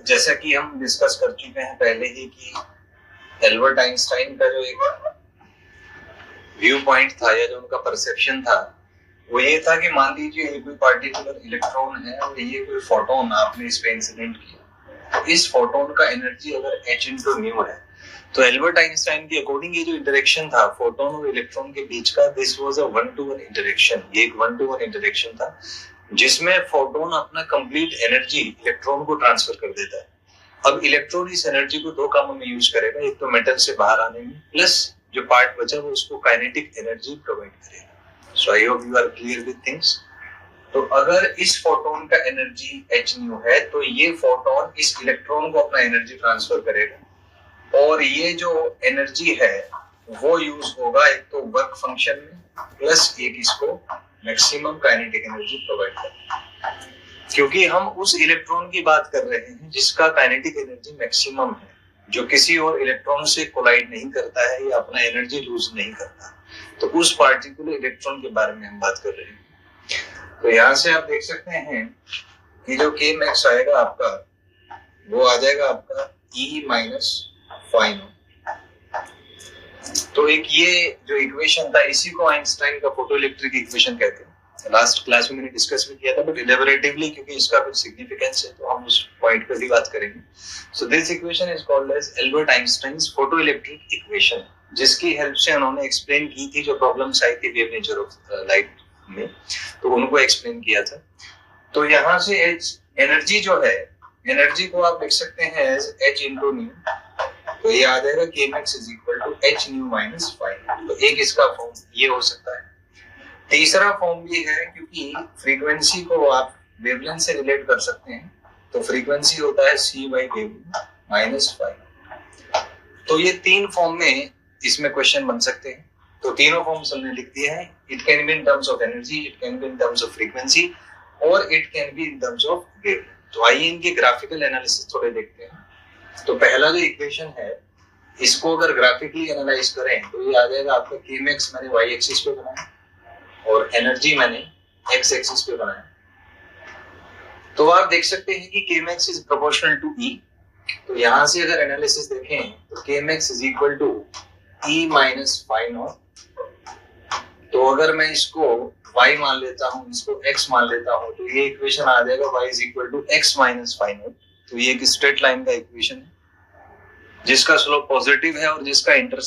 जैसा कि हम डिस्कस कर चुके हैं पहले ही कि एल्बर्ट आइंस्टाइन का जो एक व्यू पॉइंट था या जो उनका परसेप्शन था वो ये था कि मान लीजिए ये कोई पार्टिकुलर इलेक्ट्रॉन है और ये कोई फोटोन आपने इस पे इंसिडेंट किया, तो इस फोटोन का एनर्जी अगर h into न्यू है तो एल्बर्ट आइंस्टाइन के अकॉर्डिंग ये जो इंटरेक्शन था फोटोन और इलेक्ट्रॉन के बीच का, this was a 1-to-1 interaction. ये एक 1-to-1 इंटरेक्शन था जिसमें फोटोन अपना कंप्लीट एनर्जी इलेक्ट्रॉन को ट्रांसफर कर देता है। अब इलेक्ट्रॉन इस एनर्जी को दो कामों में यूज करेगा, एक तो मेटल से बाहर आने में, प्लस जो पार्ट बचा वो उसको काइनेटिक एनर्जी प्रोवाइड करेगा। So I hope you are clear with things. तो अगर इस फोटोन का एनर्जी h न्यू है तो ये फोटोन इस इलेक्ट्रॉन को अपना एनर्जी ट्रांसफर करेगा और ये जो एनर्जी है वो यूज होगा एक तो वर्क फंक्शन में, प्लस एक इसको मैक्सिमम काइनेटिक एनर्जी प्रोवाइड करेगा। क्योंकि हम उस इलेक्ट्रॉन की बात कर रहे हैं जिसका काइनेटिक एनर्जी मैक्सिमम है, जो किसी और इलेक्ट्रॉन से कोलाइड नहीं करता है या अपना एनर्जी लूज नहीं करता, तो उस पार्टिकुलर इलेक्ट्रॉन के बारे में हम बात कर रहे हैं। तो यहाँ से आप देख सकते हैं कि जो k मैक्स आएगा आपका वो आ जाएगा आपका E माइनस फाइनल। तो एक ये जो इक्वेशन था इसी को आइंस्टाइन का फोटोइलेक्ट्रिक इक्वेशन कहते हैं। लास्ट क्लास में मैंने डिस्कस भी किया था, बट इलेबोरेटिवली क्योंकि इसका कुछ सिग्निफिकेंस है तो हम उस पॉइंट पर भी बात करेंगे। So this equation is called as Albert Einstein's photoelectric equation, जिसकी हेल्प से उन्होंने एक्सप्लेन की थी जो प्रॉब्लम्स आई थी वेव नेचर ऑफ लाइट में, तो उनको एक्सप्लेन किया था। तो यहाँ से एनर्जी जो है, एनर्जी को आप लिख सकते हैं एज h into न्यू, तो ये आ जाएगा k max is equal to h new minus phi। तो एक इसका फॉर्म ये हो सकता है। तीसरा फॉर्म ये है क्योंकि फ्रीक्वेंसी को आप वेवलेंथ से रिलेट कर सकते हैं, तो फ्रीक्वेंसी होता है c by wavelength minus phi। तो ये तीन फॉर्म में इसमें क्वेश्चन बन सकते हैं। तो तीनों फॉर्म्स हमने लिख दिए हैं। It can be in terms of energy, it can be in terms of frequency और it can be in terms of wavelength. तो आइए इनके ग्राफिकल एनालिसिस थोड़े देखते हैं। तो पहला जो इक्वेशन है इसको अगर ग्राफिकली एनालाइज करें तो ये आ जाएगा आपका k max मैंने y एक्सिस पे बनाया और एनर्जी मैंने x एक्सिस पे बनाया। तो आप देख सकते हैं कि k max is proportional to E। तो यहाँ से अगर एनालिसिस देखें तो k max is equal to E minus phi naught. तो अगर मैं इसको y मान लेता हूँ, इसको x मान लेता हूँ, तो ये इक्वेशन आ जाएगा y is equal to x minus phi naught. तो ये एक स्ट्रेट लाइन का इक्वेशन है जिसका स्लोप पॉजिटिव है और जिसका इंटरसेप्ट